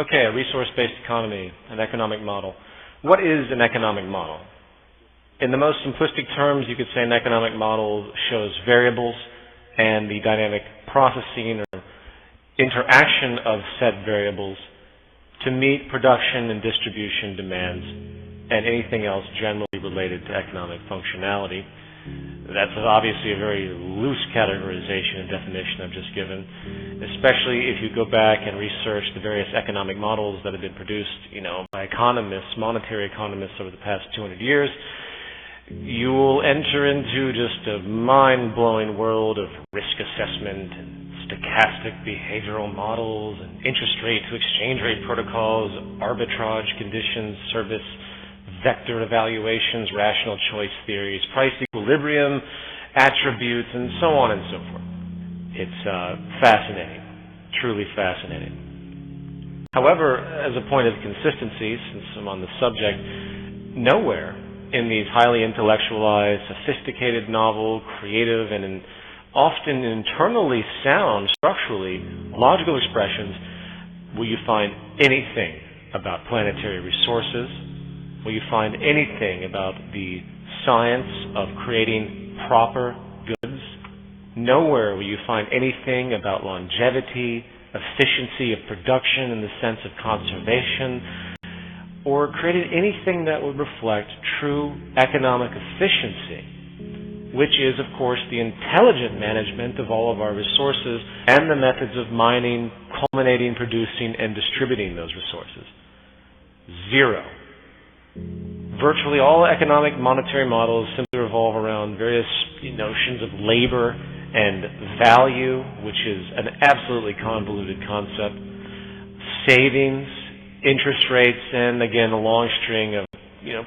Okay, a resource-based economy, an economic model. What is an economic model? In the most simplistic terms, you could say an economic model shows variables and the dynamic processing or interaction of said variables to meet production and distribution demands and anything else generally related to economic functionality. That's obviously a very loose categorization and definition I've just given, especially if you go back and research the various economic models that have been produced, by economists, monetary economists over the past 200 years. You will enter into just a mind-blowing world of risk assessment and stochastic behavioral models and interest rate to exchange rate protocols, arbitrage conditions, service vector evaluations, rational choice theories, price equilibrium, attributes, and so on and so forth. It's fascinating, truly fascinating. However, as a point of consistency, since I'm on the subject, nowhere in these highly intellectualized, sophisticated, novel, creative, and often internally sound, structurally logical expressions will you find anything about planetary resources. Will you find anything about the science of creating proper goods? Nowhere will you find anything about longevity, efficiency of production in the sense of conservation, or created anything that would reflect true economic efficiency, which is, of course, the intelligent management of all of our resources and the methods of mining, culminating, producing, and distributing those resources. Zero. Virtually all economic monetary models simply revolve around various notions of labor and value, which is an absolutely convoluted concept, savings, interest rates, and again a long string of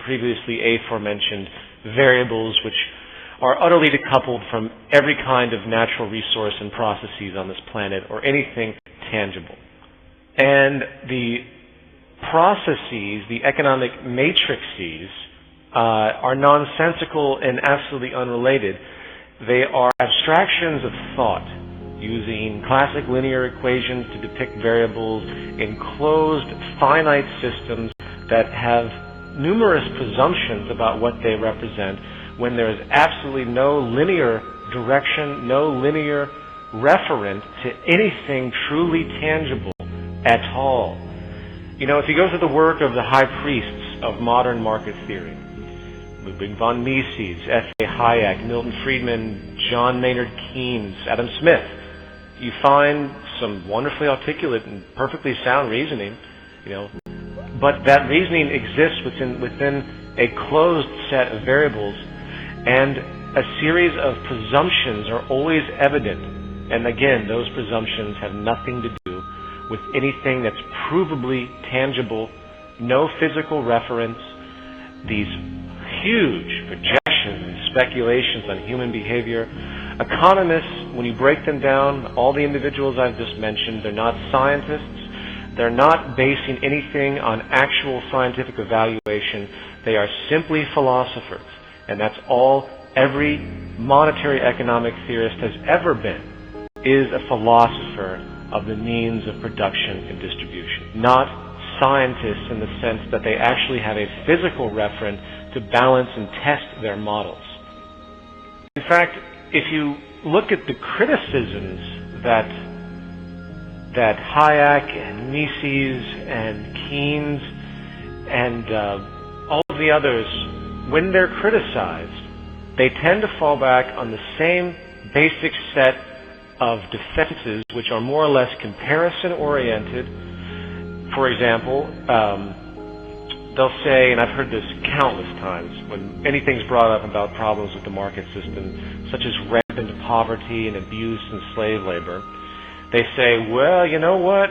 previously aforementioned variables which are utterly decoupled from every kind of natural resource and processes on this planet or anything tangible. And the processes, the economic matrices, are nonsensical and absolutely unrelated. They are abstractions of thought using classic linear equations to depict variables in closed, finite systems that have numerous presumptions about what they represent when there is absolutely no linear direction, no linear referent to anything truly tangible at all. If you go through the work of the high priests of modern market theory, Ludwig von Mises, F.A. Hayek, Milton Friedman, John Maynard Keynes, Adam Smith, you find some wonderfully articulate and perfectly sound reasoning, but that reasoning exists within a closed set of variables, and a series of presumptions are always evident. And again, those presumptions have nothing to do with anything that's provably tangible, no physical reference. These huge projections and speculations on human behavior. Economists, when you break them down, all the individuals I've just mentioned, they're not scientists. They're not basing anything on actual scientific evaluation. They are simply philosophers. And that's all every monetary economic theorist has ever been, is a philosopher of the means of production and distribution, not scientists in the sense that they actually have a physical reference to balance and test their models. In fact, if you look at the criticisms that Hayek and Mises and Keynes and all of the others, when they're criticized, they tend to fall back on the same basic set of defenses which are more or less comparison-oriented. For example, they'll say, and I've heard this countless times, when anything's brought up about problems with the market system, such as rampant poverty and abuse and slave labor, they say, well, you know what?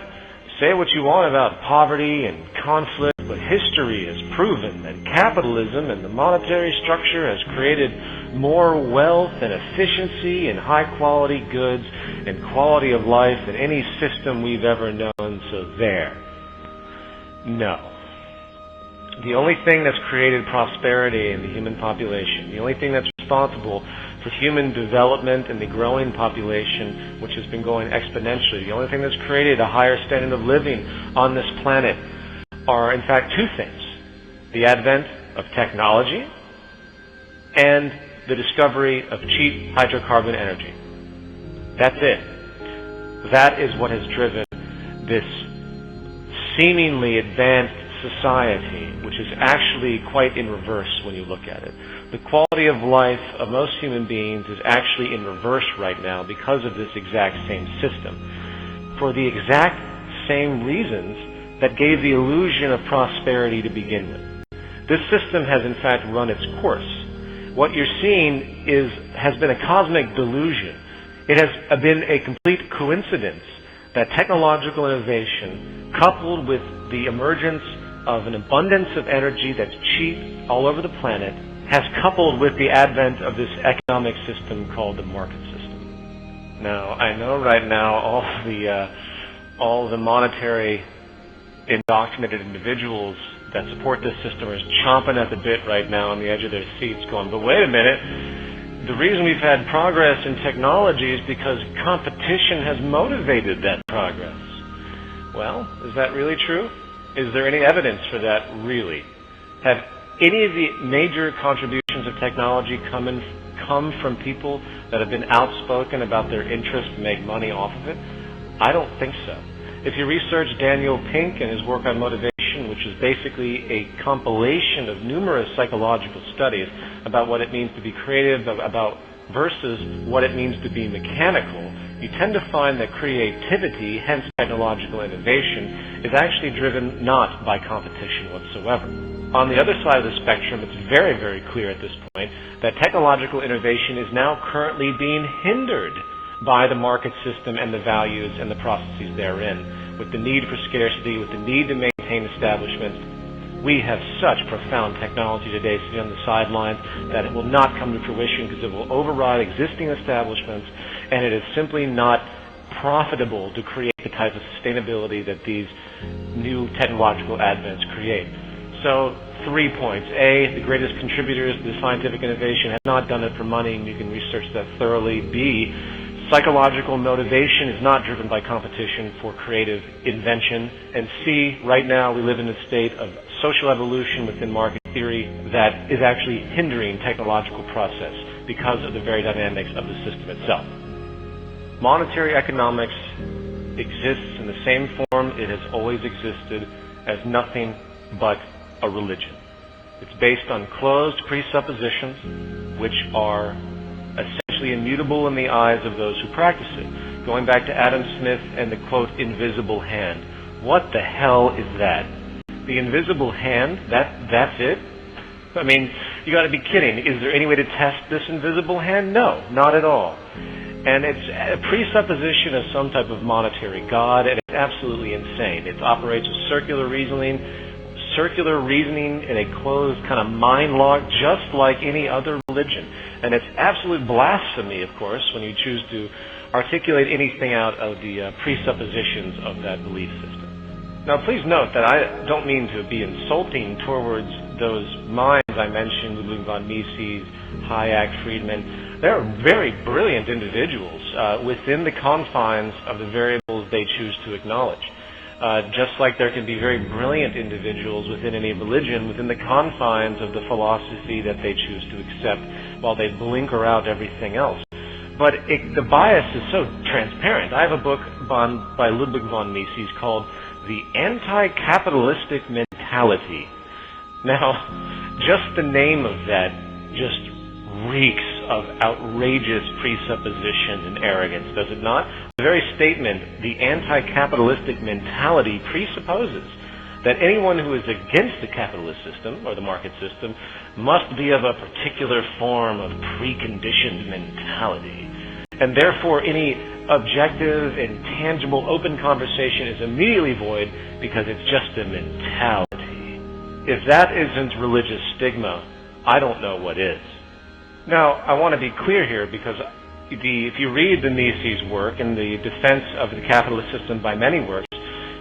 Say what you want about poverty and conflict, but history has proven that capitalism and the monetary structure has created more wealth and efficiency and high-quality goods and quality of life than any system we've ever known, so there. No. The only thing that's created prosperity in the human population, the only thing that's responsible for human development and the growing population, which has been going exponentially. The only thing that's created a higher standard of living on this planet are, in fact, two things: the advent of technology and the discovery of cheap hydrocarbon energy. That's it. That is what has driven this seemingly advanced society, which is actually quite in reverse when you look at it. The quality of life of most human beings is actually in reverse right now because of this exact same system, for the exact same reasons that gave the illusion of prosperity to begin with. This system has in fact run its course. What you're seeing has been a cosmic delusion. It has been a complete coincidence that technological innovation, coupled with the emergence of an abundance of energy that's cheap all over the planet, has coupled with the advent of this economic system called the market system. Now, I know right now all the monetary indoctrinated individuals that support this system are chomping at the bit right now on the edge of their seats going, but wait a minute, the reason we've had progress in technology is because competition has motivated that progress. Well, is that really true? Is there any evidence for that, really? Have any of the major contributions of technology come from people that have been outspoken about their interest to make money off of it? I don't think so. If you research Daniel Pink and his work on motivation, which is basically a compilation of numerous psychological studies about what it means to be creative, about versus what it means to be mechanical, you tend to find that creativity, hence technological innovation, is actually driven not by competition whatsoever. On the other side of the spectrum, it's very, very clear at this point that technological innovation is now currently being hindered by the market system and the values and the processes therein, with the need for scarcity, with the need to maintain establishments. We have such profound technology today sitting on the sidelines that it will not come to fruition because it will override existing establishments, and it is simply not profitable to create the type of sustainability that these new technological advents create. So, 3 points. A, the greatest contributors to scientific innovation have not done it for money, and you can research that thoroughly. B, psychological motivation is not driven by competition for creative invention. And C, right now we live in a state of social evolution within market theory that is actually hindering technological process because of the very dynamics of the system itself. Monetary economics exists in the same form it has always existed, as nothing but a religion. It's based on closed presuppositions which are essentially immutable in the eyes of those who practice it. Going back to Adam Smith and the quote, invisible hand. What the hell is that? The invisible hand? That's it? I mean, you got to be kidding. Is there any way to test this invisible hand? No, not at all. And it's a presupposition of some type of monetary god, and it's absolutely insane. It operates with circular reasoning in a closed kind of mind lock, just like any other religion. And it's absolute blasphemy, of course, when you choose to articulate anything out of the presuppositions of that belief system. Now, please note that I don't mean to be insulting towards those minds I mentioned, Ludwig von Mises, Hayek, Friedman. They're very brilliant individuals within the confines of the variables they choose to acknowledge. Just like there can be very brilliant individuals within any religion within the confines of the philosophy that they choose to accept while they blinker out everything else. But the bias is so transparent. I have a book by Ludwig von Mises called The Anti-Capitalistic Mentality. Now, just the name of that just reeks of outrageous presupposition and arrogance, does it not? The very statement, the anti-capitalistic mentality, presupposes that anyone who is against the capitalist system or the market system must be of a particular form of preconditioned mentality. And therefore, any objective and tangible open conversation is immediately void because it's just a mentality. If that isn't religious stigma, I don't know what is. Now, I want to be clear here because if you read the Mises work and the defense of the capitalist system by many works,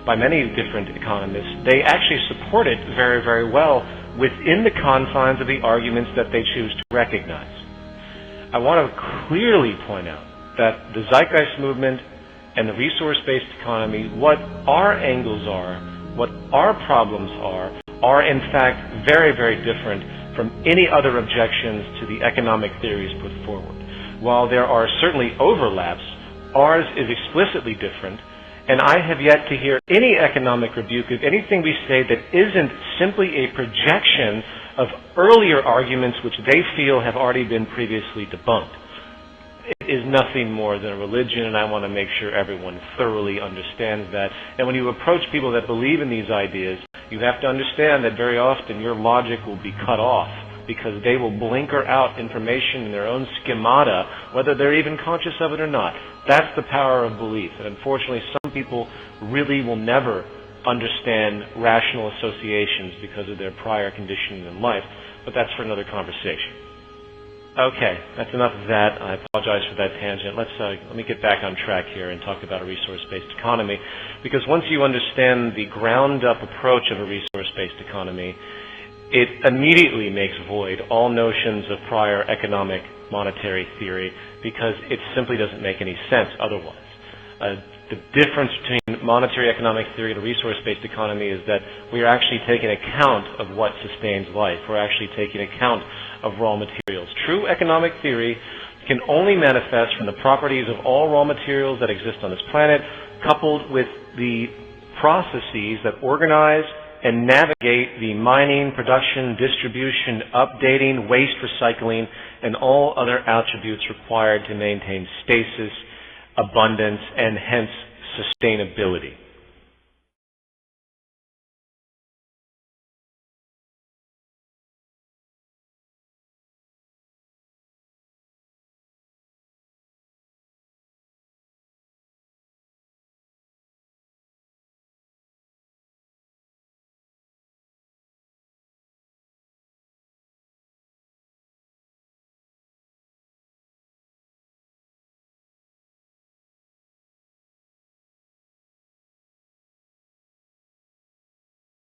by many different economists, they actually support it very, very well within the confines of the arguments that they choose to recognize. I want to clearly point out that the Zeitgeist Movement and the resource-based economy, what our angles are, what our problems are in fact very, very different from any other objections to the economic theories put forward. While there are certainly overlaps, ours is explicitly different, and I have yet to hear any economic rebuke of anything we say that isn't simply a projection of earlier arguments which they feel have already been previously debunked. It is nothing more than a religion, and I want to make sure everyone thoroughly understands that. And when you approach people that believe in these ideas, you have to understand that very often your logic will be cut off because they will blinker out information in their own schemata, whether they're even conscious of it or not. That's the power of belief. And unfortunately, some people really will never understand rational associations because of their prior conditioning in life, but that's for another conversation. Okay, that's enough of that. I apologize for that tangent. Let me get back on track here and talk about a resource-based economy, because once you understand the ground-up approach of a resource-based economy, it immediately makes void all notions of prior economic monetary theory, because it simply doesn't make any sense otherwise. The difference between monetary economic theory and a resource-based economy is that we are actually taking account of what sustains life. We're actually taking account of raw materials. True economic theory can only manifest from the properties of all raw materials that exist on this planet, coupled with the processes that organize and navigate the mining, production, distribution, updating, waste recycling, and all other attributes required to maintain stasis, abundance, and hence sustainability.